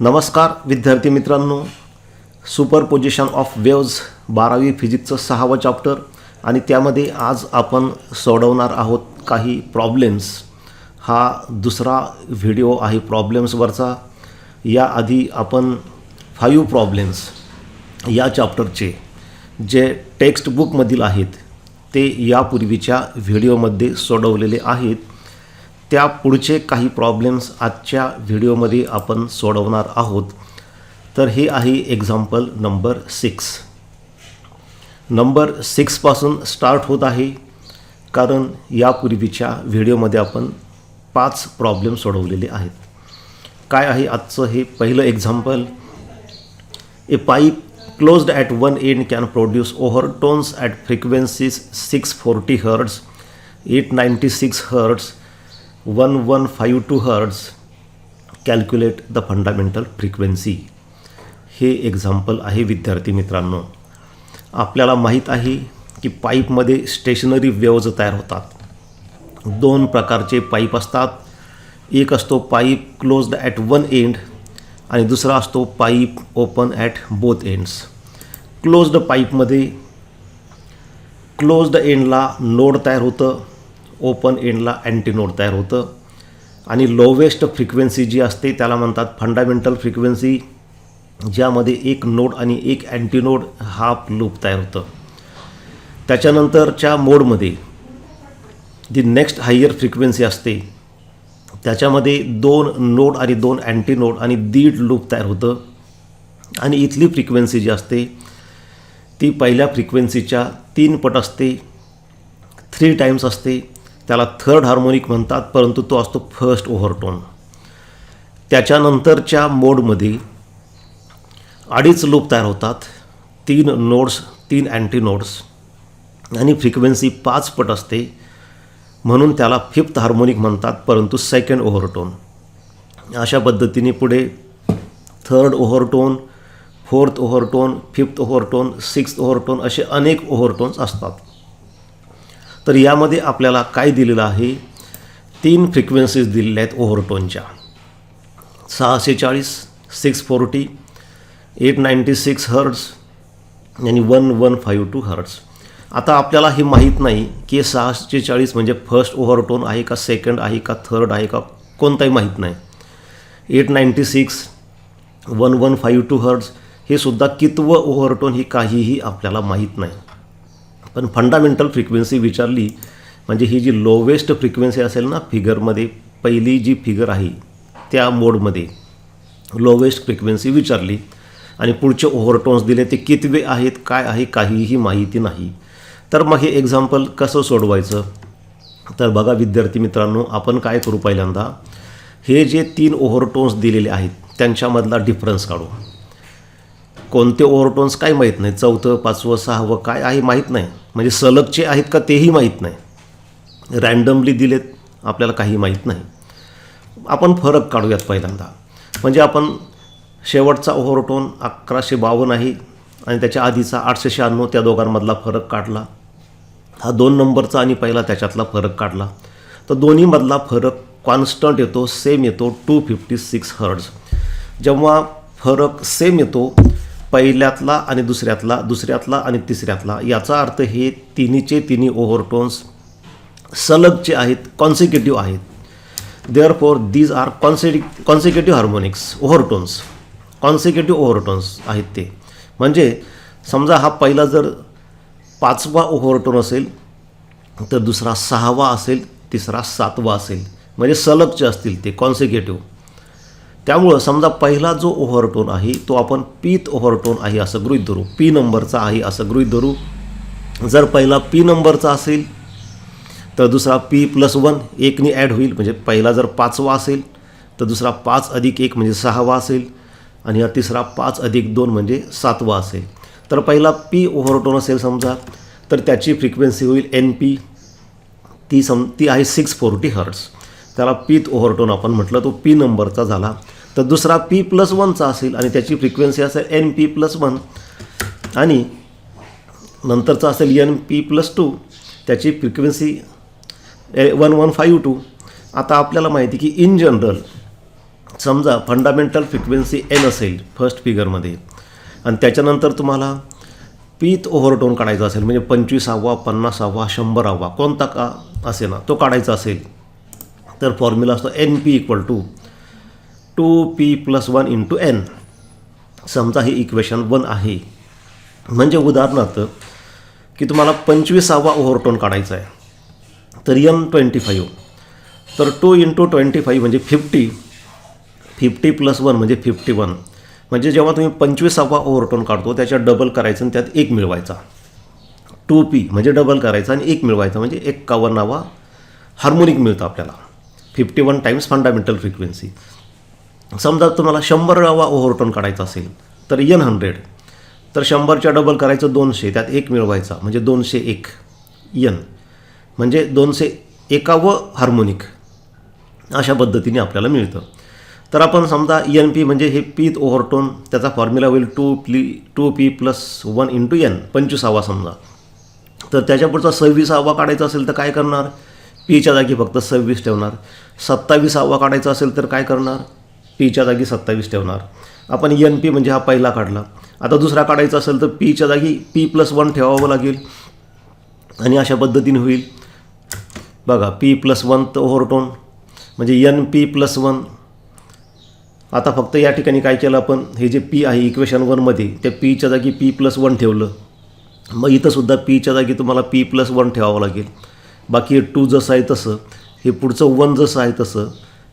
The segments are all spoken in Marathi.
नमस्कार विद्यार्थी मित्रांनो, सुपरपोजिशन ऑफ वेव्ज 12वी फिजिक्सचं 6वं चॅप्टर आणि त्यामध्ये आज आपण सोडवणार आहोत काही प्रॉब्लेम्स. हा दुसरा व्हिडिओ आहे प्रॉब्लेम्सवरचा. याआधी आपण 5 प्रॉब्लेम्स या चॅप्टरचे जे टेक्स्ट बुकमधील आहेत ते यापूर्वीच्या व्हिडिओमध्ये सोडवलेले आहेत. त्या पुढचे काही प्रॉब्लेम्स आजच्या व्हिडिओमध्ये आपण सोडवणार आहोत. तर हे आहे एक्झाम्पल नंबर 6. नंबर 6 पासून स्टार्ट होत आहे, कारण यापूर्वीच्या व्हिडिओमध्ये आपण 5 प्रॉब्लेम सोडवलेले आहेत. काय आहे आजचं हे पहिलं example. A pipe closed at one end can produce overtones at frequencies 640 hertz, 896 hertz, 1152 hertz. Calculate the fundamental frequency. हे एक्झाम्पल आहे विद्यार्थी मित्रांनो. आपल्याला माहीत आहे की पाईपमध्ये स्टेशनरी वेव्ज तयार होतात. 2 प्रकारचे पाईप असतात. एक असतो pipe closed at one end आणि दुसरा असतो pipe open at both ends. Closed पाईपमध्ये क्लोज्ड एंडला नोड तयार होतं, ओपन एंडला अँटीनोड तयार होतं आणि लोवेस्ट फ्रिक्वेन्सी जी असते त्याला म्हणतात फंडामेंटल फ्रिक्वेन्सी, ज्यामध्ये एक नोड आणि एक अँटीनोड हाफ लूप तयार होतं. त्याच्यानंतरच्या मोडमध्ये जी नेक्स्ट हायर फ्रिक्वेन्सी असते त्याच्यामध्ये 2 नोड आणि 2 अँटीनोड आणि दीड लूप तयार होतं. आणि इथली फ्रिक्वेन्सी जी असते ती पहिल्या फ्रिक्वेन्सीच्या 3 पट असते, 3 टाइम्स असते. त्याला थर्ड हार्मोनिक म्हणतात, परंतु तो असतो फर्स्ट ओव्हरटोन. त्याच्यानंतरच्या मोडमध्ये 2.5 लूप तयार होतात, 3 नोड्स 3 अँटीनोड्स आणि फ्रिक्वेन्सी 5 पट असते, म्हणून त्याला फिफ्थ हार्मोनिक म्हणतात, परंतु सेकंड ओव्हरटोन. अशा पद्धतीने पुढे थर्ड ओव्हरटोन, फोर्थ ओव्हरटोन, फिफ्थ ओव्हरटोन, सिक्स्थ ओव्हरटोन असे अनेक ओव्हरटोन्स असतात. तर यामध्ये आपल्याला काय दिलेलं आहे, 3 फ्रिक्वेन्सीज दिलेल्या आहेत ओव्हरटोनच्या. 640, 640, 896 हर्ट्ज आणि 1152 हर्ट्ज. आता आपल्याला हे माहीत नाही की 640 म्हणजे फर्स्ट ओव्हरटोन आहे का, सेकंड आहे का, थर्ड आहे का, कोणताही माहीत नाही. 896, 1152 हर्ट्ज हे सुद्धा कितवं ओव्हरटोन हे काहीही आपल्याला माहीत नाही. पण फंडामेंटल फ्रिक्वेन्सी विचारली म्हणजे ही जी लोवेस्ट फ्रिक्वेन्सी असेल ना फिगरमध्ये, पहिली जी फिगर आहे त्या मोडमध्ये लोवेस्ट फ्रिक्वेन्सी विचारली आणि पुढचे ओव्हरटोन्स दिले ते कितवे आहेत, काय आहे, काहीही माहिती नाही. तर मग हे एक्झाम्पल कसं सोडवायचं. तर बघा विद्यार्थी मित्रांनो, आपण काय करू, पहिल्यांदा हे जे 3 ओव्हरटोन्स दिलेले आहेत त्यांच्यामधला डिफरन्स काढू. कोणते ओव्हरटोन्स काय माहीत नाही, 4थं 5वं 6वं काय आहे माहीत नाही, म्हणजे सलगचे आहेत का तेही माहीत नाही, रँडमली दिलेत आपल्याला काही माहीत नाही. आपण फरक काढूयात पहिल्यांदा. म्हणजे आपण शेवटचा ओव्हरटोन 1152 आहे आणि त्याच्या आधीचा 896, त्या दोघांमधला फरक काढला. हा 2 नंबरचा आणि पहिला त्याच्यातला फरक काढला. तर दोन्हीमधला फरक कॉन्स्टंट येतो, सेम येतो, 256 हर्ट्ज. जेव्हा फरक सेम येतो पहिल्यातला आणि दुसऱ्यातला, दुसऱ्यातला आणि तिसऱ्यातला, याचा अर्थ हे तिन्ही ओव्हरटोन्स सलगचे आहेत, कॉन्सिक्युटिव्ह आहेत. Therefore these R consecutive harmonics ओव्हरटोन्स, consecutive ओव्हरटोन्स आहेत ते. म्हणजे समजा हा पहिला जर 5वा ओव्हरटोन असेल तर दुसरा 6वा असेल, तिसरा 7वा असेल, म्हणजे सलगचे असतील ते कॉन्सिक्युटिव्ह. त्यामुळं समजा पहिला जो ओव्हरटोन आहे तो आपण पीथ ओव्हरटोन आहे असं गृहीत धरू, पी नंबरचा आहे असं गृहीत धरू. जर पहिला पी नंबरचा असेल तर दुसरा P+1 एकनी ॲड होईल, म्हणजे पहिला जर 5वा असेल तर दुसरा 5 + 1 म्हणजे 6वा असेल आणि हा तिसरा 5 + 2 म्हणजे 7वा असेल. तर पहिला पी ओव्हरटोन असेल समजा, तर त्याची फ्रिक्वेन्सी होईल NP, ती आहे 640 हर्ट्ज. त्याला पीथ ओव्हरटोन आपण म्हटलं, तो पी नंबरचा झाला. तर दुसरा P+1चा असेल आणि त्याची फ्रिक्वेन्सी असेल NP+1 आणि नंतरचा असेल NP+2, त्याची फ्रिक्वेन्सी 1152. आता आपल्याला माहिती की इन जनरल समजा फंडामेंटल फ्रिक्वेन्सी एन असेल फर्स्ट फिगरमध्ये आणि त्याच्यानंतर तुम्हाला पीथ ओव्हरटोन काढायचा असेल म्हणजे 25वा 50वा 100वा कोणता का असे ना तो काढायचा असेल तर फॉर्म्युला असतो n p equal to 2p+1 into n. समजा हे इक्वेशन 1 आहे. म्हणजे उदाहरणार्थ की तुम्हाला 25वा ओव्हरटोन काढायचा आहे तर n25 तर 2 इंटू 25 म्हणजे 50+1 म्हणजे 51. म्हणजे जेव्हा तुम्ही 25वा ओव्हरटोन काढतो त्याच्यात डबल करायचं आणि त्यात 1 मिळवायचा. 2p म्हणजे डबल करायचा आणि 1 मिळवायचा म्हणजे 51वा हार्मोनिक मिळतं आपल्याला. 51 टाइम्स फंडामेंटल फ्रिक्वेन्सी. समजा तुम्हाला 100वा ओव्हरटोन काढायचा असेल तर n100 तर 100च्या डबल करायचं 200 त्यात 1 मिळवायचा म्हणजे 201 n म्हणजे 201वा हार्मोनिक. अशा पद्धतीने आपल्याला मिळतं. तर आपण समजा एन पी म्हणजे हे पीथ ओव्हरटोन त्याचा फॉर्म्युला होईल 2p+1 इंटू एन 25वा समजा. तर त्याच्यापुढचा 26वा काढायचा असेल तर काय करणार पीच्या जागी फक्त 26 ठेवणार. 27वा काढायचा असेल तर काय करणार पीच्या जागी 27 ठेवणार. आपण एन पी म्हणजे हा पहिला काढला. आता दुसरा काढायचा असेल तर पीच्या जागी p+1 ठेवावं लागेल आणि अशा पद्धतीने होईल बघा p+1 तर ओव्हरटोन म्हणजे NP+1. आता फक्त या ठिकाणी काय केलं आपण हे जे पी आहे इक्वेशन 1मध्ये त्या पीच्या जागी p+1 ठेवलं. मग इथंसुद्धा पीच्या जागी तुम्हाला p+1 ठेवावं लागेल. बाकी हे 2 जसं आहे तसं हे पुढचं 1 जसं आहे तसं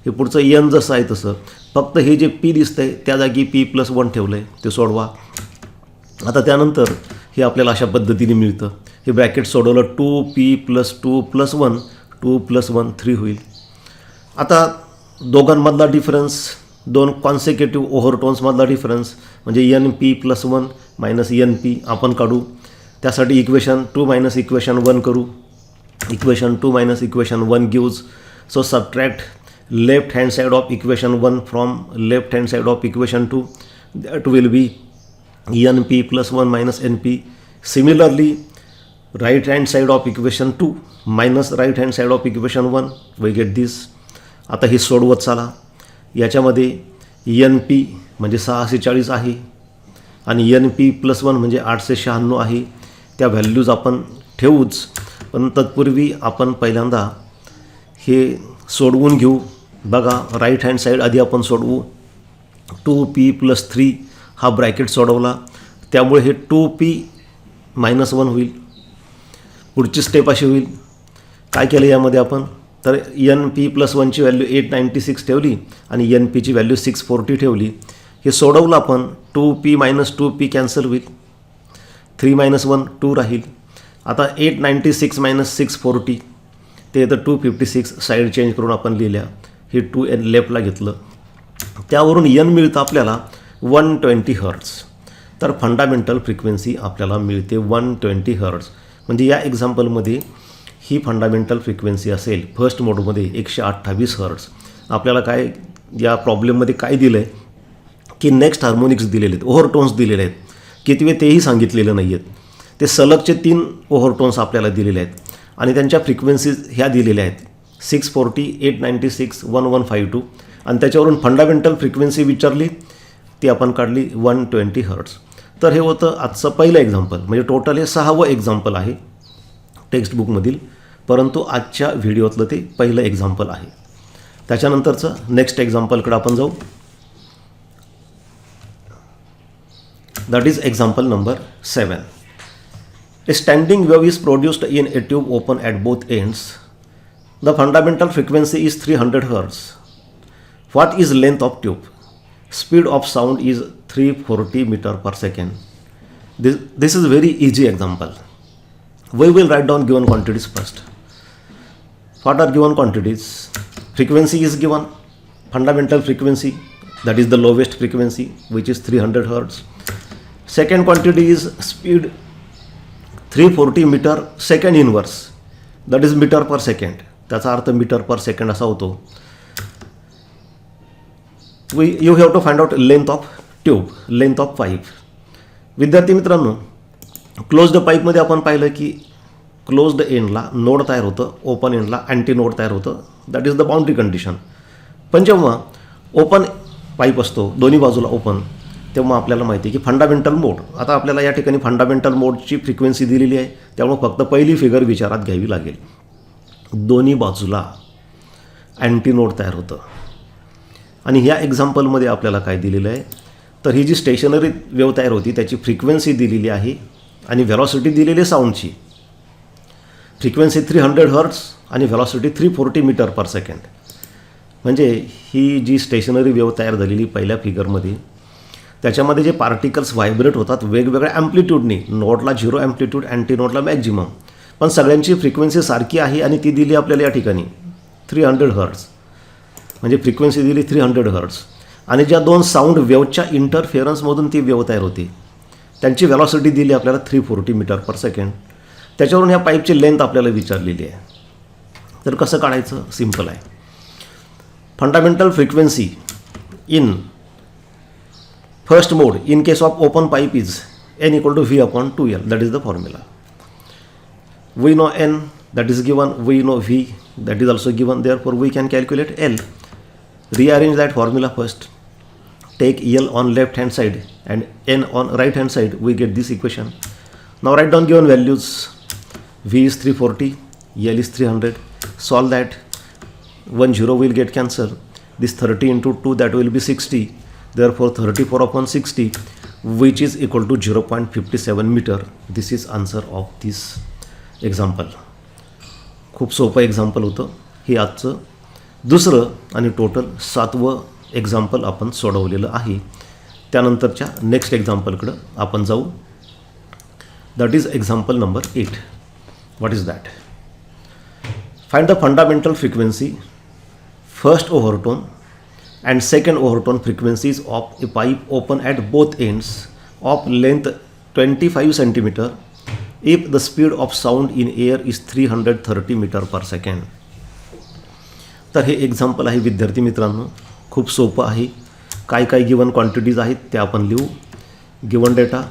हे पुढचं n जसं आहे तसं फक्त हे जे p दिसतं आहे त्या जागी p+1 ठेवलं आहे ते सोडवा. आता त्यानंतर हे आपल्याला अशा पद्धतीने मिळतं. हे ब्रॅकेट सोडवलं 2p+2+1 2+1 3 होईल. आता दोघांमधला डिफरन्स दोन कॉन्सिक्युटिव्ह ओव्हरटोन्समधला डिफरन्स म्हणजे NP+1 -NP आपण काढू. त्यासाठी इक्वेशन 2 - इक्वेशन 1 करू. Equation 2 - equation 1 gives so subtract left hand side of equation 1 from left hand side of equation 2 that will B NP+1 -NP. Similarly right hand side of equation 2 minus right hand side of equation 1 we get this. आता हे सोडवत चला. याच्यामध्ये NP म्हणजे 640 आहे आणि NP+1 म्हणजे 896 आहे. त्या व्हॅल्यूज आपण ठेवूच पण तत्पूर्वी आपण पहिल्यांदा हे सोडवून घेऊ. बघा राईट हँड साईड आधी आपण सोडवू. 2p+3 हा ब्रॅकेट सोडवला त्यामुळे हे 2p-1 होईल. पुढची स्टेप अशी होईल काय केलं यामध्ये आपण तर NP+1ची व्हॅल्यू 896 ठेवली आणि NPची व्हॅल्यू 640 ठेवली. हे सोडवलं आपण 2p - 2p कॅन्सल होईल. 3 - 1 2 राहील. आता 896 - 640 ते तर 256 साईड चेंज करून आपण लिहिल्या. हे 2n लेफ्टला घेतलं. त्यावरून n मिळतं आपल्याला 120 हर्ट्ज. तर फंडामेंटल फ्रिक्वेन्सी आपल्याला मिळते 120 हर्ट्ज. म्हणजे या एक्झाम्पलमध्ये ही फंडामेंटल फ्रिक्वेन्सी असेल फर्स्ट मोडमध्ये 128 हर्ट्ज. आपल्याला काय या प्रॉब्लेममध्ये काय दिलं आहे की नेक्स्ट हार्मोनिक्स दिलेले आहेत ओव्हरटोन्स दिलेले आहेत. कितवे तेही सांगितलेलं नाही आहेत. ते सलगचे 3 ओव्हरटोन्स आपल्याला दिलेले आहेत आणि त्यांच्या फ्रिक्वेन्सीज ह्या दिलेल्या आहेत 640 896 1152 आणि त्याच्यावरून फंडामेंटल फ्रिक्वेन्सी विचारली ती आपण काढली 120 हर्ट्ज. तर हे होतं आजचं पहिलं एक्झाम्पल. म्हणजे टोटल हे 6वं एक्झाम्पल आहे टेक्स्टबुकमधील परंतु आजच्या व्हिडिओतलं ते पहिलं एक्झाम्पल आहे. त्याच्यानंतरचं नेक्स्ट एक्झाम्पलकडे आपण जाऊ. That is example number 7. A standing wave is produced in a tube open at both ends. The fundamental frequency is 300 Hz. What is length of tube? Speed of sound is 340 meter per second. This is very easy example. We will write down given quantities first. What are given quantities? Frequency is given. Fundamental frequency, that is the lowest frequency, which is 300 Hz. Second quantity is speed 340 meter second inverse, that is meter per second. त्याचा अर्थ मीटर पर सेकंड असा होतो. You have to find out length of tube, length of pipe. विद्यार्थी मित्रांनो, क्लोज्ड पाईपमध्ये आपण पाहिलं की क्लोज्ड एंडला नोड तयार होतं, ओपन एंडला अँटी नोड तयार होतं. That is the boundary condition. पण जेव्हा ओपन पाईप असतो दोन्ही बाजूला ओपन, तेव्हा आपल्याला माहिती आहे की फंडामेंटल मोड. आता आपल्याला या ठिकाणी फंडामेंटल मोडची फ्रिक्वेन्सी दिलेली आहे, त्यामुळे फक्त पहिली फिगर विचारात घ्यावी लागेल. दोन्ही बाजूला अँटीनोड तयार होतं. आणि ह्या एक्झाम्पलमध्ये आपल्याला काय दिलेलं आहे, तर ही जी स्टेशनरी वेव्ह तयार होती त्याची फ्रिक्वेन्सी दिलेली आहे आणि व्हेलॉसिटी दिलेली आहे साऊंडची. फ्रिक्वेन्सी 300 हर्ट्ज आणि व्हेलॉसिटी 340 मीटर पर सेकंड. म्हणजे ही जी स्टेशनरी वेव्ह तयार झालेली पहिल्या फिगरमध्ये, त्याच्यामध्ये जे पार्टिकल्स व्हायब्रेट होतात वेगवेगळ्या ॲम्प्लिट्यूडनी, नोडला 0 ॲम्प्लिट्यूड, अँटीनोडला मॅक्झिमम, पण सगळ्यांची फ्रिक्वेन्सी सारखी आहे आणि ती दिली आपल्याला या ठिकाणी 300 हर्ट्ज. म्हणजे फ्रिक्वेन्सी दिली 300 हर्ट्ज. आणि ज्या दोन साऊंड वेव्हच्या इंटरफेरन्समधून ती वेव्ह तयार होती त्यांची व्हेलॉसिटी दिली आपल्याला 340 मीटर पर सेकंड. त्याच्यावरून ह्या पाईपची लेंथ आपल्याला विचारलेली आहे. तर कसं काढायचं, सिम्पल आहे. Fundamental frequency in first mode in case of open pipe is n equal to v upon 2l. That is the formula. We know n, that is given. We know v, that is also given. Therefore we can calculate l. Rearrange that formula first. Take l on left hand side and n on right hand side. We get this equation. Now write down given values. V is 340, l is 300. Solve that. 1 0 will get cancelled. This 30 into 2, that will be 60. Therefore 34 upon 60, which is equal to 0.57 meter. This is answer of this example. खूप सोपं एक्झाम्पल होतं. हे आजचं दुसरं आणि टोटल 7वं एक्झाम्पल आपण सोडवलेलं आहे. त्यानंतरच्या नेक्स्ट एक्झाम्पलकडं आपण जाऊ. That is example number 8. What is that? Find the fundamental frequency, first overtone and second overtone frequencies of a pipe open at both ends of length 25 cm if the speed of sound in air is 330 meter per second. तर हे एक्झाम्पल आहे विद्यार्थी मित्रांनो, खूप सोपं आहे. काय काय गिवन क्वांटिटीज आहेत ते आपण लिहू. Given data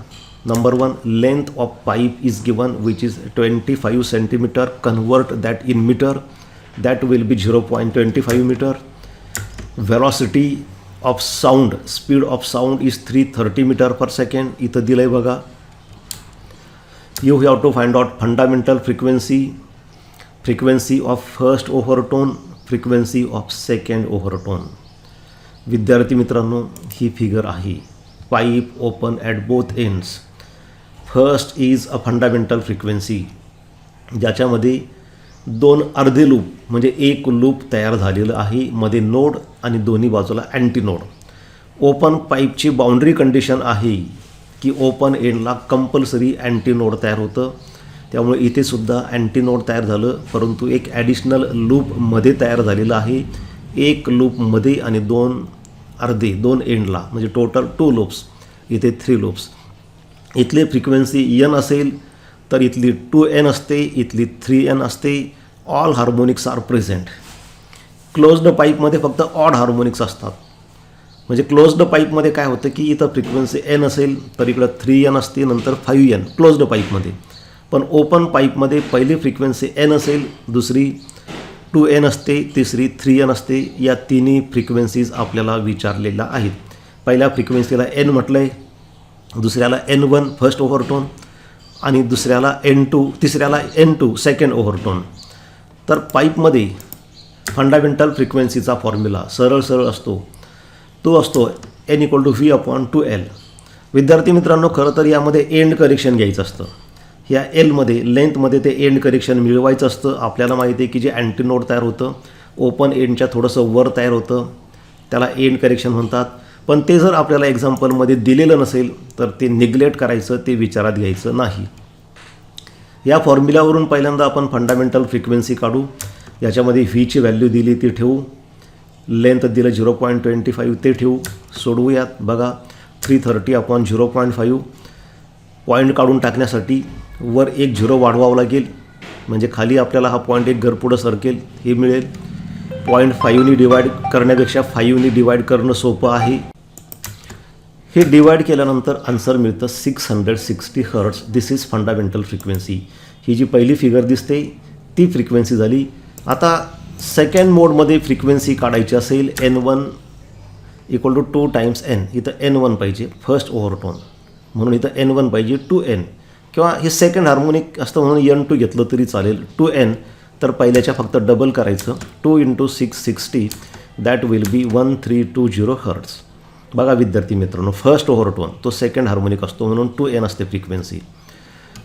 number 1, length of pipe is given which is 25 centimetre. Convert that in metre, that will be 0.25 metre. Velocity of sound, speed of sound is 330 meter per second. इथं दिलं आहे बघा. You have to find out fundamental frequency, frequency of first overtone, frequency of second overtone. विद्यार्थी मित्रांनो, ही फिगर आहे. Pipe open at both ends. First is a fundamental frequency, ज्याच्यामध्ये दोन अर्धे लूप म्हणजे एक लूप तयार झालेलं आहे, मध्ये नोड आणि दोन्ही बाजूला अँटीनोड. ओपन पाईपची बाउंड्री कंडिशन आहे की ओपन एंडला कंपल्सरी अँटीनोड तयार होतं. त्यामुळे इथे सुद्धा अँटीनोड तयार झालं, परंतु एक ॲडिशनल लूप मध्ये तयार झालेलं आहे. एक लूपमध्ये आणि दोन अर्धे दोन एंडला, म्हणजे टोटल 2 लूप्स, इथे 3 लूप्स. इथली फ्रिक्वेन्सी n असेल तर इथली 2n असते, इथली 3n असते. All harmonics are present. Closed पाईपमध्ये फक्त ऑड हार्मोनिक्स असतात. म्हणजे क्लोज्ड पाईपमध्ये काय होतं की इथं फ्रिक्वेन्सी n असेल तर इकडं 3n असते, नंतर 5n क्लोज्ड पाईपमध्ये. पण ओपन पाईपमध्ये पहिली फ्रिक्वेन्सी n असेल, दुसरी 2n असते, तिसरी 3n असते. या तिन्ही फ्रिक्वेन्सीज आपल्याला विचारलेल्या आहेत. पहिल्या फ्रिक्वेन्सीला n म्हटलं आहे, दुसऱ्याला n1 फर्स्ट ओव्हरटोन आणि दुसऱ्याला n2, तिसऱ्याला n2 सेकंड ओव्हरटोन. तर पाईपमध्ये फंडामेंटल फ्रिक्वेन्सीचा फॉर्म्युला सरळ सरळ असतो, तो असतो n equal to v upon 2l. विद्यार्थी मित्रांनो, खरं तर यामध्ये एंड करेक्शन घ्यायचं असतं. ह्या एलमध्ये लेंथमध्ये ते एंड करेक्शन मिळवायचं असतं. आपल्याला माहिती आहे की जे अँटीनोड तयार होतं ओपन एंडच्या थोडंसं वर तयार होतं, त्याला एंड करेक्शन म्हणतात. पण ते जर आपल्याला एक्झाम्पलमध्ये दिलेलं नसेल तर ते निग्लेक्ट करायचं, ते विचारात घ्यायचं नाही. या फॉर्म्युल्यावरून पहिल्यांदा आपण फंडामेंटल फ्रिक्वेन्सी काढू. याच्यामध्ये व्हीची व्हॅल्यू दिली ती ठेवू, लेंथ दिलं 0.25 ते ठेवू. सोडवूयात. बघा 330 अपॉन 0.5. पॉईंट काढून टाकण्यासाठी वर एक 0 वाढवावं लागेल, म्हणजे खाली आपल्याला हा पॉईंट एक घर पुढं सरकेल, हे मिळेल. 0.5नी डिवाईड करण्यापेक्षा 5नी डिवाईड करणं सोपं आहे. हे डिवाईड केल्यानंतर आन्सर मिळतं 660 hertz. This is fundamental frequency. ही जी पहिली फिगर दिसते ती फ्रिक्वेन्सी झाली. आता सेकंड मोडमध्ये फ्रिक्वेन्सी काढायची असेल n1 equal to 2 times N. इथं N1 पाहिजे फर्स्ट ओव्हरटोन, म्हणून इथं N1 पाहिजे 2N, किंवा हे सेकंड हार्मोनिक असतं म्हणून N2 घेतलं तरी चालेल. 2N तर पहिल्याच्या फक्त डबल करायचं. 2 × 660 दॅट विल बी 1320 हर्ट्स. बघा विद्यार्थी मित्रांनो, फर्स्ट ओव्हरटोन तो सेकंड हार्मोनिक असतो म्हणून 2N असते फ्रिक्वेन्सी.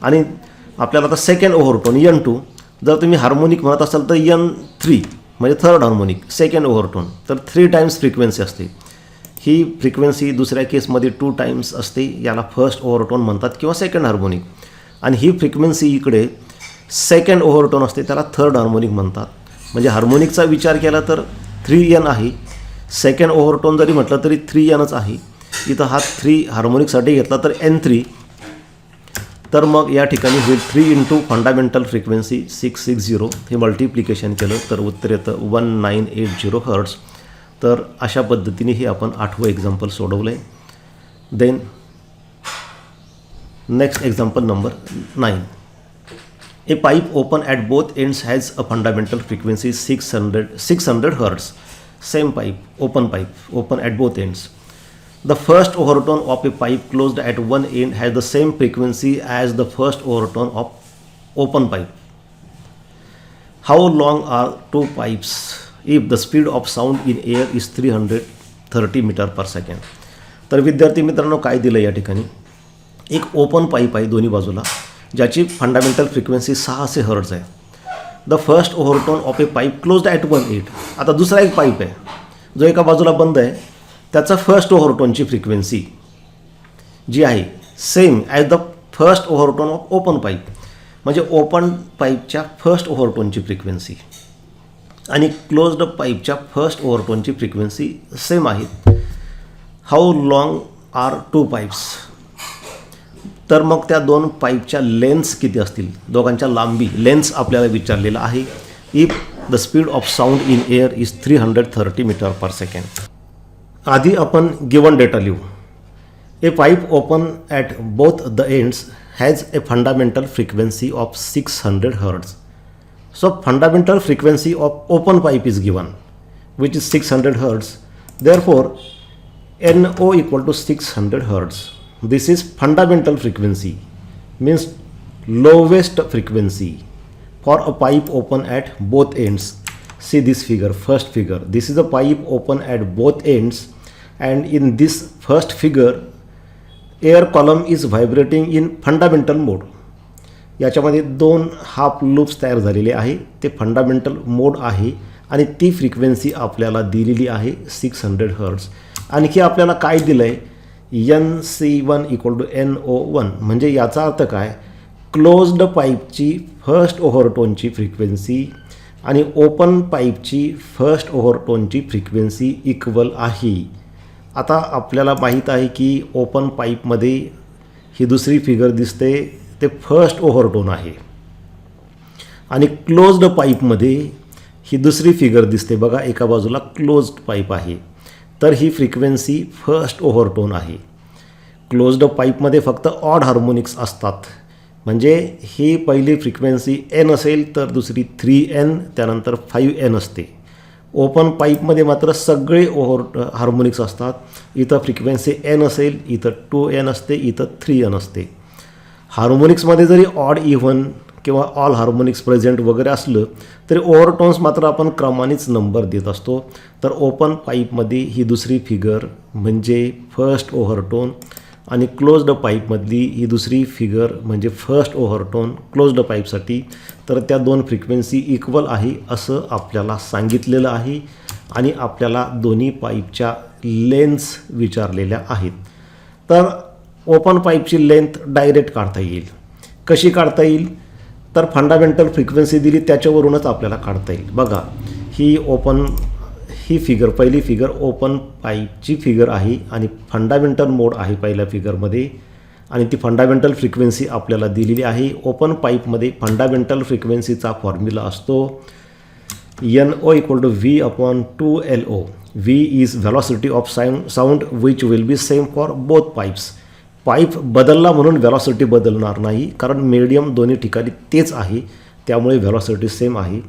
आणि आपल्याला आता सेकंड ओव्हरटोन N2 जर तुम्ही हार्मोनिक म्हणत असाल तर N3 म्हणजे थर्ड हार्मोनिक सेकंड ओव्हरटोन, तर 3 टाइम्स फ्रिक्वेन्सी असते. ही फ्रिक्वेन्सी दुसऱ्या केसमध्ये 2 टाइम्स असते. याला फर्स्ट ओव्हरटोन म्हणतात किंवा सेकंड हार्मोनिक. आणि ही फ्रिक्वेन्सी इकडे सेकंड ओव्हरटोन असते, त्याला थर्ड हार्मोनिक म्हणतात. म्हणजे हार्मोनिकचा विचार केला तर 3N आहे, सेकंड ओव्हरटोन जरी म्हटलं तरी 3Nच आहे. इथं हा 3 हार्मोनिकसाठी घेतला तर N3. तर मग या ठिकाणी होईल 3 × फंडामेंटल फ्रिक्वेन्सी 660. हे मल्टिप्लिकेशन केलं तर उत्तर येतं 1980 हर्ट्स. तर अशा पद्धतीने हे आपण 8वं एक्झाम्पल सोडवलं आहे. Then next example number 9. A pipe open at both ends has a fundamental frequency 600 hertz. Same pipe, open at both ends. The first overtone of a pipe closed at one end has the same frequency as the first overtone of open pipe. How long are two pipes if the speed of sound in air is 330 meter per second? तर विद्यार्थी मित्रांनो काय दिलं या ठिकाणी, एक ओपन पाईप आहे दोन्ही बाजूला ज्याची फंडामेंटल फ्रिक्वेन्सी 600 हर्ट्ज आहे. The first overtone of a pipe closed at 1 8. आता दुसरा एक पाईप आहे जो एका बाजूला बंद आहे, त्याचा फर्स्ट ओव्हरटोनची फ्रिक्वेन्सी जी आहे same as the first overtone of open pipe, म्हणजे ओपन पाईपच्या फर्स्ट ओव्हरटोनची फ्रिक्वेन्सी आणि क्लोज्ड पाईपच्या फर्स्ट ओव्हरटोनची फ्रिक्वेन्सी सेम आहेत. How long are two pipes? तर मग त्या दोन पाईपच्या लेन्थ्स किती असतील, दोघांच्या लांबी लेन्थ्स आपल्याला विचारलेलं आहे. If the speed of sound in air is 330 metre per second. आधी आपण गिवन डेटा लिहू. A pipe open at both the ends has a fundamental frequency of 600 hertz. So fundamental frequency of open pipe is given which is 600 hertz. Therefore NO = 600 hertz. This is fundamental frequency, means lowest frequency for a pipe open at both ends. See this figure, first figure. This is a pipe open at both ends, and in this first figure, air column is vibrating in fundamental mode. याच्यामध्ये 2 हाफ लूप्स तयार झालेले आहे, ते फंडामेंटल मोड आहे आणि ती फ्रिक्वेन्सी आपल्याला दिलेली आहे 600 हर्ट्ज. आणखी आपल्याला काय दिलं आहे, NC1 = NO1. म्हणजे याचा अर्थ काय, क्लोज्ड पाईपची फर्स्ट ओव्हरटोनची फ्रिक्वेन्सी आणि ओपन पाईपची फर्स्ट ओव्हरटोनची फ्रिक्वेन्सी इक्वल आहे. आता आपल्याला माहीत आहे की ओपन पाईपमध्ये ही दुसरी फिगर दिसते ते फर्स्ट ओव्हरटोन आहे आणि क्लोज्ड पाईपमध्ये ही दुसरी फिगर दिसते बघा, एका बाजूला क्लोज्ड पाईप आहे, तर ही फ्रिक्वेन्सी फर्स्ट ओव्हरटोन आहे. क्लोज्ड पाईपमध्ये फक्त ऑड हार्मोनिक्स असतात, म्हणजे ही पहिली फ्रिक्वेन्सी N असेल तर दुसरी 3N त्यानंतर 5N असते. ओपन पाईपमध्ये मात्र सगळे हार्मोनिक्स असतात. इथं फ्रिक्वेन्सी N असेल, इथं 2N असते, इथं 3N असते. हार्मोनिक्समध्ये जरी ऑड इव्हन किंवा ऑल हार्मोनिक्स प्रेझेंट वगैरे असलं तरी ओव्हरटोन्स मात्र आपण क्रमानेच नंबर देत असतो. तर ओपन पाईपमध्ये ही दुसरी फिगर म्हणजे फर्स्ट ओव्हरटोन आणि क्लोज्ड पाईपमधली ही दुसरी फिगर म्हणजे फर्स्ट ओव्हरटोन क्लोज्ड पाईपसाठी. तर त्या दोन फ्रिक्वेन्सी इक्वल आहे असं आपल्याला सांगितलेलं आहे आणि आपल्याला दोन्ही पाईपच्या लेन्थ्स विचारलेल्या आहेत. तर ओपन पाईपची लेंथ डायरेक्ट काढता येईल. कशी काढता येईल, तर फंडामेंटल फ्रिक्वेन्सी दिली त्याच्यावरूनच आपल्याला काढता येईल. बघा ही फिगर पहिली फिगर ओपन पाईपची फिगर आहे आणि फंडामेंटल मोड आहे पहिल्या फिगरमध्ये आणि ती फंडामेंटल फ्रिक्वेन्सी आपल्याला दिलेली आहे. ओपन पाईपमध्ये फंडामेंटल फ्रिक्वेन्सीचा फॉर्म्युला असतो NO = V/2LO. V is velocity of sound which will be same for both pipes. Pipe बदलला म्हणून व्हेलॉसिटी बदलणार नाही, कारण मीडियम दोन्ही ठिकाणी तेच आहे, त्यामुळे व्हेलॉसिटी सेम आहे.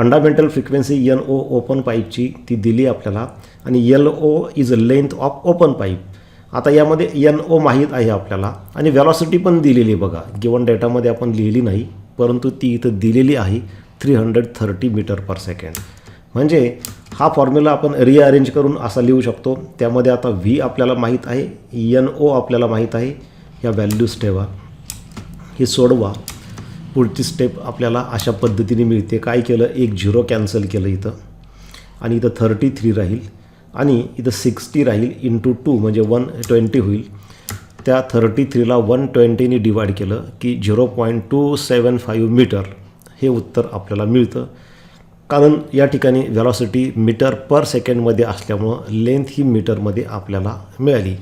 Fundamental frequency N O open पाईपची ती दिली आपल्याला आणि L O is a length of open pipe. आता यामध्ये एन ओ माहीत आहे आपल्याला आणि व्हॅलॉसिटी पण दिलेली आहे बघा. गिवन डेटामध्ये आपण लिहिली नाही परंतु ती इथं दिलेली आहे 330 मीटर पर सेकंड. म्हणजे हा फॉर्म्युला आपण रिअरेंज करून असा लिहू शकतो. त्यामध्ये आता व्ही आपल्याला माहीत आहे, एन ओ आपल्याला माहीत आहे. या व्हॅल्यूज ठेवा, हे सोडवा. पुढची स्टेप आपल्याला अशा पद्धतीने मिळते. काय केलं, एक झिरो कॅन्सल केलं इथं आणि इथं 33 राहील आणि इथं 60 राहील इंटू 2 म्हणजे 120 होईल. त्या 33ला 120ने डिवाईड केलं की 0.275 मीटर हे उत्तर आपल्याला मिळतं. कारण या ठिकाणी व्हॅलॉसिटी मीटर पर सेकंडमध्ये असल्यामुळं लेंथ ही मीटरमध्ये आपल्याला मिळाली.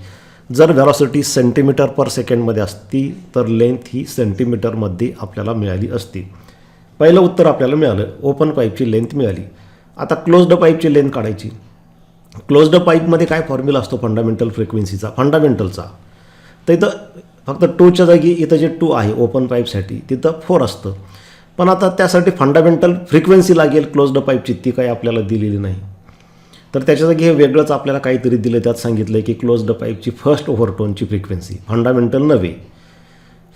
जर व्हॅलॉसिटी सेंटीमीटर पर सेकंडमध्ये असती तर लेंथ ही सेंटीमीटरमध्ये आपल्याला मिळाली असती. पहिलं उत्तर आपल्याला मिळालं, ओपन पाईपची लेंथ मिळाली. आता क्लोज्ड पाईपची लेंथ काढायची. क्लोज्ड पाईपमध्ये काय फॉर्म्युला असतो फंडामेंटल फ्रिक्वेन्सीचा, फंडामेंटलचा. तर इथं फक्त 2च्या जागी इथं जे 2 आहे ओपन पाईपसाठी तिथं 4 असतं. पण आता त्यासाठी फंडामेंटल फ्रिक्वेन्सी लागेल क्लोज्ड पाईपची, ती काही आपल्याला दिलेली नाही. तर त्याच्या जागी हे वेगळंच आपल्याला काहीतरी दिलं. त्यात सांगितलं आहे की क्लोज्ड पाईपची फर्स्ट ओव्हरटोनची फ्रिक्वेन्सी, फंडामेंटल नव्हे,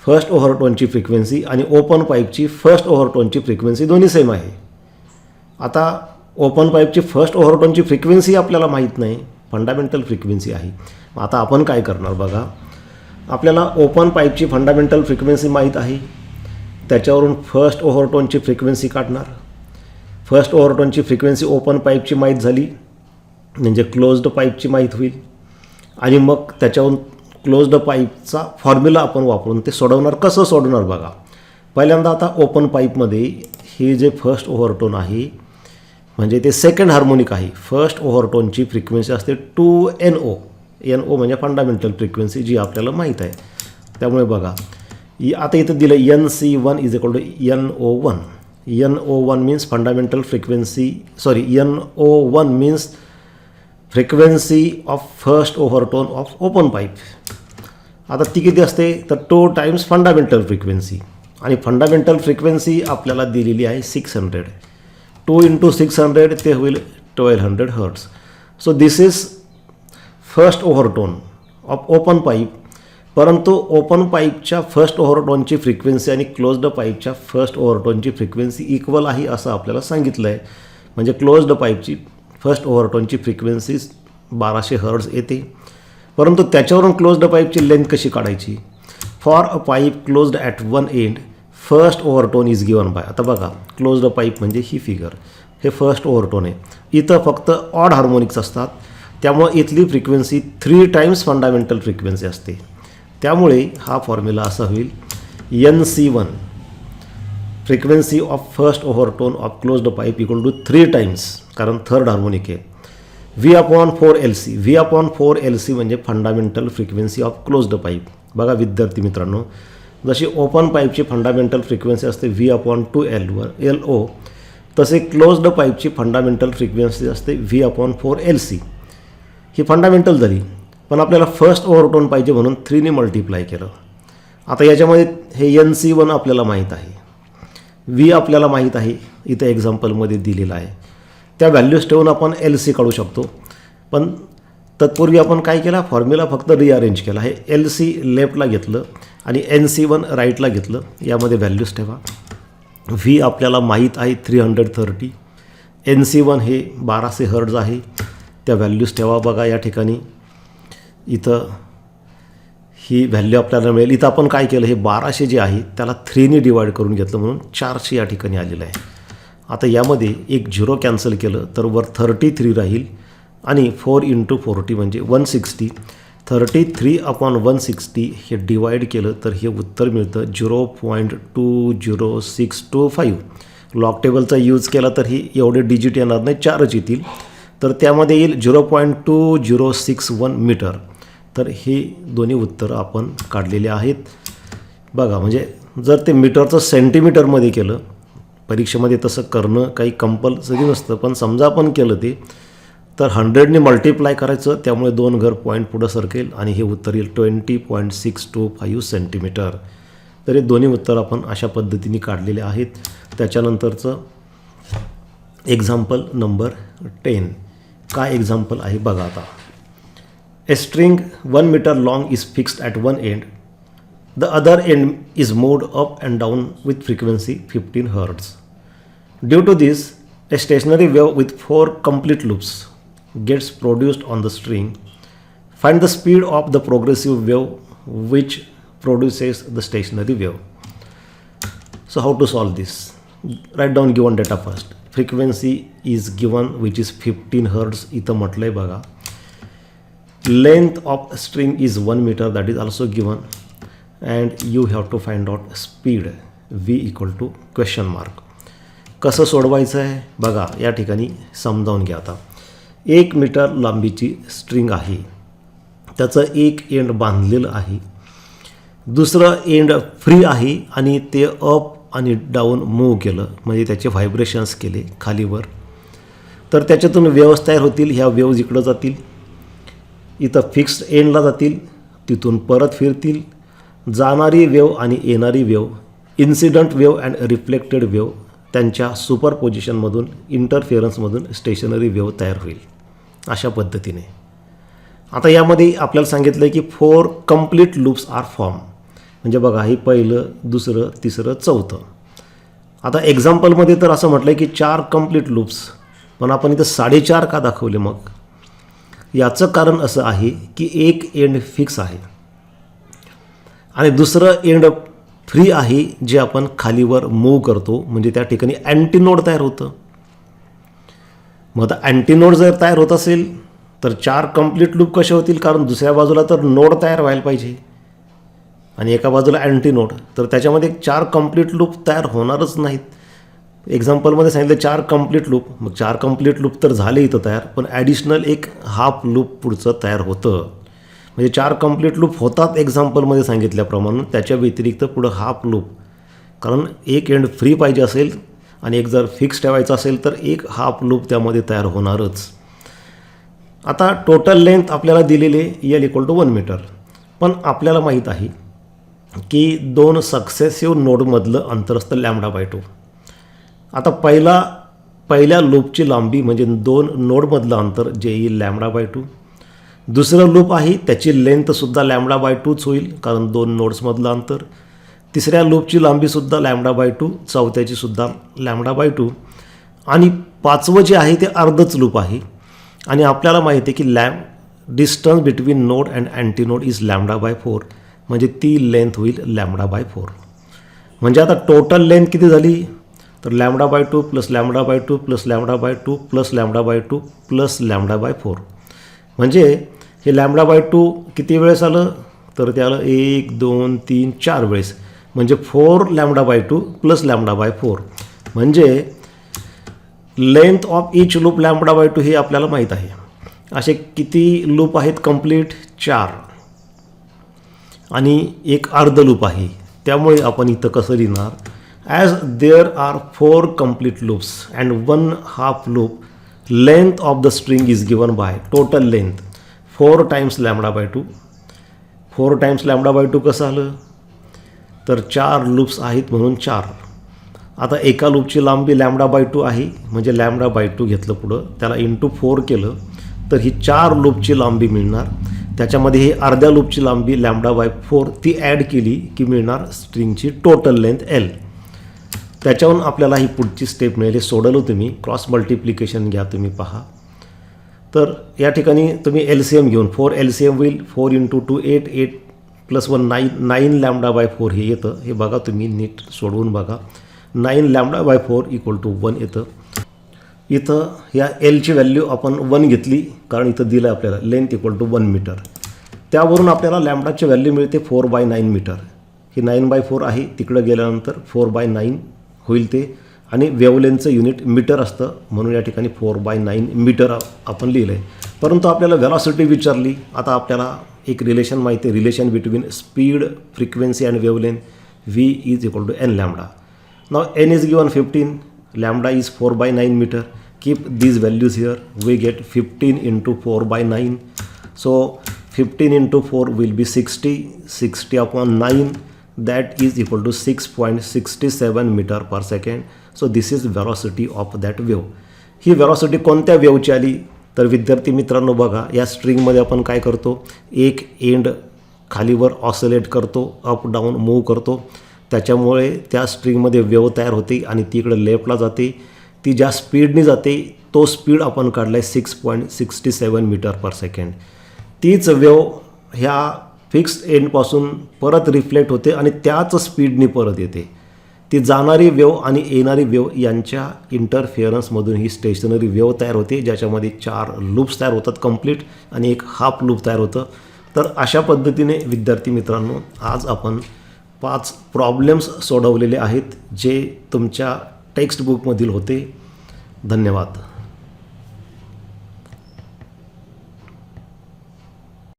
फर्स्ट ओव्हरटोनची फ्रिक्वेन्सी आणि ओपन पाईपची फर्स्ट ओव्हरटोनची फ्रिक्वेन्सी दोन्ही सेम आहे. आता ओपन पाईपची फर्स्ट ओव्हरटोनची फ्रिक्वेन्सी आपल्याला माहीत नाही, फंडामेंटल फ्रिक्वेन्सी आहे. आता आपण काय करणार बघा, आपल्याला ओपन पाईपची फंडामेंटल फ्रिक्वेन्सी माहीत आहे, त्याच्यावरून फर्स्ट ओव्हरटोनची फ्रिक्वेन्सी काढणार. फर्स्ट ओव्हरटोनची फ्रिक्वेन्सी ओपन पाईपची माहीत झाली म्हणजे क्लोज्ड पाईपची माहीत होईल आणि मग त्याच्यावरून क्लोज्ड पाईपचा फॉर्म्युला आपण वापरून ते सोडवणार. कसं सोडवणार बघा. पहिल्यांदा आता ओपन पाईपमध्ये हे जे फर्स्ट ओव्हरटोन आहे म्हणजे ते सेकंड हार्मोनिक आहे. फर्स्ट ओव्हरटोनची फ्रिक्वेन्सी असते 2NO. NO म्हणजे फंडामेंटल फ्रिक्वेन्सी जी आपल्याला माहीत आहे. त्यामुळे बघा आता इथं दिलं NC1 is equal to NO1. NO1 means fundamental frequency, sorry NO1 means frequency of first overtone of open pipe. आता ती किती असते तर 2 टाइम्स फंडामेंटल फ्रिक्वेन्सी आणि फंडामेंटल फ्रिक्वेन्सी आपल्याला दिलेली आहे 600. 2 × 600 ते होईल 1200 hertz. So this is first overtone of open pipe. परंतु ओपन पाईपच्या फर्स्ट ओव्हरटोनची फ्रिक्वेन्सी आणि क्लोज्ड पाईपच्या फर्स्ट ओव्हरटोनची फ्रिक्वेन्सी इक्वल आहे असं आपल्याला सांगितलं आहे. म्हणजे क्लोज्ड पाईपची फर्स्ट ओव्हरटोनची फ्रिक्वेन्सी 1200 हर्ट्ज येते. परंतु त्याच्यावरून क्लोज्ड पाईपची लेंथ कशी काढायची. For a pipe closed at one end first overtone is given by. आता बघा क्लोज्ड पाईप म्हणजे ही फिगर, हे फर्स्ट ओव्हरटोन आहे. इथं फक्त ऑड हार्मोनिक्स असतात त्यामुळे इथली फ्रिक्वेन्सी 3 टाइम्स फंडामेंटल फ्रिक्वेन्सी असते. त्यामुळे हा फॉर्म्युला असा होईल NC1 frequency of first overtone of closed pipe equal to 3 times, कारण थर्ड हार्मोनिक आहे. V/4LC. V/4LC म्हणजे fundamental frequency of closed pipe. बघा विद्यार्थी मित्रांनो, जशी ओपन पाईपची फंडामेंटल फ्रिक्वेन्सी असते V/2LO, तसे क्लोज्ड पाईपची फंडामेंटल फ्रिक्वेन्सी असते V/4LC. ही फंडामेंटल झाली, पण आपल्याला फर्स्ट ओव्हरटोन पाहिजे म्हणून 3ने मल्टिप्लाय केलं. आता याच्यामध्ये हे NC1 आपल्याला माहीत आहे, V आपल्याला माहीत आहे, इथं एक्झाम्पलमध्ये दिलेलं आहे. त्या व्हॅल्यूज ठेवून आपण LC काढू शकतो. पण तत्पूर्वी आपण काय केला, फॉर्म्युला फक्त रिअरेंज केला. हे LC लेफ्टला घेतलं आणि NC1 राईटला घेतलं. यामध्ये व्हॅल्यूज ठेवा. V आपल्याला माहीत आहे 330, NC1 हे 1200 हर्ट्ज आहे. त्या व्हॅल्यूज ठेवा. बघा या ठिकाणी इथं ही व्हॅल्यू आपल्याला मिळेल. इथं आपण काय केलं, हे 1200 जे आहे त्याला 3ने डिवाईड करून घेतलं म्हणून 400 या ठिकाणी आलेलं आहे. आता यामध्ये एक झिरो कॅन्सल केलं तर वर 33 राहील आणि 4 × 40 म्हणजे 160. 33/160 हे डिवाईड केलं तर हे उत्तर मिळतं 0.20625. लॉग टेबलचा यूज केला तर ही एवढे डिजिट येणार नाही, 4च येतील. तर त्यामध्ये येईल 0.2061 मीटर. तर हे दोन्ही उत्तरं आपण काढलेले आहेत. बघा म्हणजे जर ते मीटरचं सेंटीमीटरमध्ये केलं, परीक्षेमध्ये तसं करणं काही कंपल्सरी नसतं, पण समजा आपण केलं ते तर 100ने मल्टिप्लाय करायचं. त्यामुळे 2 घर पॉईंट पुढं सरकेल आणि हे उत्तर येईल 20.625 सेंटीमीटर. तर हे दोन्ही उत्तर आपण अशा पद्धतीने काढलेले आहेत. त्याच्यानंतरचं एक्झाम्पल नंबर 10. काय एक्झाम्पल आहे बघा आता. A string 1 meter long is fixed at one end. The other end is moved up and down with frequency 15 Hz. Due to this, a stationary wave with 4 complete loops gets produced on the string. Find the speed of the progressive wave which produces the stationary wave. So how to solve this? Write down given data first. Frequency is given which is 15 Hz. इथं म्हटलंय बघा. Length of string is 1 meter, that is also given, and you have to find out speed v equal to question mark. कसं सोडवायचं आहे बघा, या ठिकाणी समजावून घ्या. आता 1 मीटर लांबीची स्ट्रिंग आहे, त्याचं एक एंड बांधलेलं आहे, दुसरं एंड फ्री आहे आणि ते अप आणि डाऊन मूव्ह केलं म्हणजे त्याचे व्हायब्रेशन्स केले खालीवर, तर त्याच्यातून वेव्स तयार होतील. ह्या वेव्ज इकडं जातील, इथं फिक्स्ड एंडला जातील, तिथून परत फिरतील. जाणारी वेव आणि येणारी wave, incident wave and reflected wave, त्यांच्या सुपरपोजिशनमधून इंटरफिअरन्समधून स्टेशनरी वेव तयार होईल अशा पद्धतीने. आता यामध्ये आपल्याला सांगितलं आहे की 4 कंप्लीट लूप्स आर फॉर्म. म्हणजे बघा, हे पहिलं, दुसरं, तिसरं, चौथं. आता एक्झाम्पलमध्ये तर असं म्हटलं आहे की 4 कंप्लीट लूप्स, पण आपण इथं 4.5 का दाखवले मग? याचं कारण असं आहे की एक एंड फिक्स आहे आणि दुसरं एंड फ्री आहे, जे आपण खालीवर मूव्ह करतो म्हणजे त्या ठिकाणी अँटीनोड तयार होतं. मग आता अँटीनोड जर तयार होत असेल तर 4 कंप्लीट लूप कसे होतील? कारण दुसऱ्या बाजूला तर नोड तयार व्हायला पाहिजे आणि एका बाजूला अँटीनोड, तर त्याच्यामध्ये 4 कंप्लीट लूप तयार होणारच नाहीत. एक्झाम्पलमध्ये सांगितलं 4 कंप्लीट लूप, मग 4 कंप्लीट लूप तर झाले इथं तयार, पण ॲडिशनल एक हाफ लूप पुढचं तयार होतं. म्हणजे 4 कंप्लीट लूप होतात एक्झाम्पलमध्ये सांगितल्याप्रमाणे, त्याच्या व्यतिरिक्त पुढं हाफ लूप, कारण एक एंड फ्री पाहिजे असेल आणि एक जर फिक्स ठेवायचं असेल तर एक हाफ लूप त्यामध्ये तयार होणारच. आता टोटल लेंथ आपल्याला दिलेली L = 1 मीटर, पण आपल्याला माहीत आहे की 2 सक्सेसिव्ह नोडमधलं अंतर असतं λ/2. आता पहिल्या लूपची लांबी म्हणजे 2 नोडमधलं अंतर जे येईल λ/2. दुसरं लूप आहे त्याची लेंथसुद्धा λ/2च होईल कारण 2 नोड्समधलं अंतर. तिसऱ्या लूपची लांबीसुद्धा λ/2, चौथ्याचीसुद्धा λ/2 आणि 5वं जे आहे ते अर्धच लूप आहे. आणि आपल्याला माहिती आहे की distance between node and antinode is λ/4, म्हणजे ती लेंथ होईल λ/4. म्हणजे आता टोटल लेंथ किती झाली? तर λ/2 प्लस λ/2 प्लस λ/2 प्लस λ/2 प्लस λ/4. म्हणजे हे λ/2 किती वेळेस आलं? तर ते आलं 1 2 3 4 वेळेस, म्हणजे 4 λ/2 प्लस λ/4. म्हणजे लेंथ ऑफ इच लूप λ/2 हे आपल्याला माहीत आहे. असे किती लूप आहेत कंप्लीट? 4 आणि एक अर्ध लूप आहे. त्यामुळे आपण इथं कसं लिहिणार? As there are 4 complete loops and 1 half loop, length of the string is given by total length 4 times λ/2. 4 times λ/2 कसं आलं? तर 4 लूप्स आहेत म्हणून 4. आता एका लूपची लांबी λ/2 आहे, म्हणजे λ/2 घेतलं पुढं, त्याला इंटू 4 केलं तर ही 4 लूपची लांबी मिळणार. त्याच्यामध्ये ही अर्ध्या लूपची लांबी λ/4 ती ॲड केली की मिळणार स्ट्रिंगची टोटल लेंथ L. त्याच्यावरून आपल्याला ही पुढची स्टेप मिळेल. सोडवलं तुम्ही, क्रॉस मल्टिप्लिकेशन घ्या, तुम्ही पहा. तर या ठिकाणी तुम्ही LCM घेऊन 4 LCM होईल. 4 × 2 8, 8 + 1 9, 9 λ/4 हे येतं. हे बघा, तुम्ही नीट सोडवून बघा. 9 λ/4 = 1 येतं. इथं या Lची व्हॅल्यू आपण 1 घेतली कारण इथं दिलं आहे आपल्याला लेंथ = 1 मीटर. त्यावरून आपल्याला लॅम्बडाची व्हॅल्यू मिळते 4/9 मीटर. ही 9/4 आहे, तिकडं गेल्यानंतर 4/9 होईल ते, आणि वेवलेंथचं युनिट मीटर असतं म्हणून या ठिकाणी 4/9 मीटर आपण लिहिलं आहे. परंतु आपल्याला व्हेलॉसिटी विचारली. आता आपल्याला एक रिलेशन माहिती आहे, relation between speed, frequency and wavelength. v = n λ. नाव n इज गिवन 15, λ इज 4/9 metre. Keep these values here. We get 15 × 4/9. So 15 × 4 will be 60. 60/9, that is = 6.67 meter per second. So this is velocity of that wave. He velocity कोणत्या वेवची आली तर विद्यार्थी मित्रांनो बघा, या स्ट्रिंगमध्ये आपण काय करतो, एक एंड खालीवर ऑसिलेट करतो, अप डाऊन मूव्ह करतो, त्याच्यामुळे त्या स्ट्रिंगमध्ये वेव तयार होते आणि ती इकडे लेफ्टला जाते. ती ज्या स्पीडने जाते तो स्पीड आपण काढला आहे 6.67 मीटर पर सेकंड. तीच वेव ह्या फिक्स्ड एंडपासून परत रिफ्लेक्ट होते आणि त्याच स्पीडने परत येते. ती जाणारी वेव आणि येणारी वेव यांच्या इंटरफिअरन्समधून ही स्टेशनरी वेव तयार होते, ज्याच्यामध्ये 4 लूप्स तयार होतात कंप्लीट आणि एक हाफ लूप तयार होतं. तर अशा पद्धतीने विद्यार्थी मित्रांनो आज आपण 5 प्रॉब्लेम्स सोडवलेले आहेत जे तुमच्या टेक्स्टबुकमधील होते. धन्यवाद.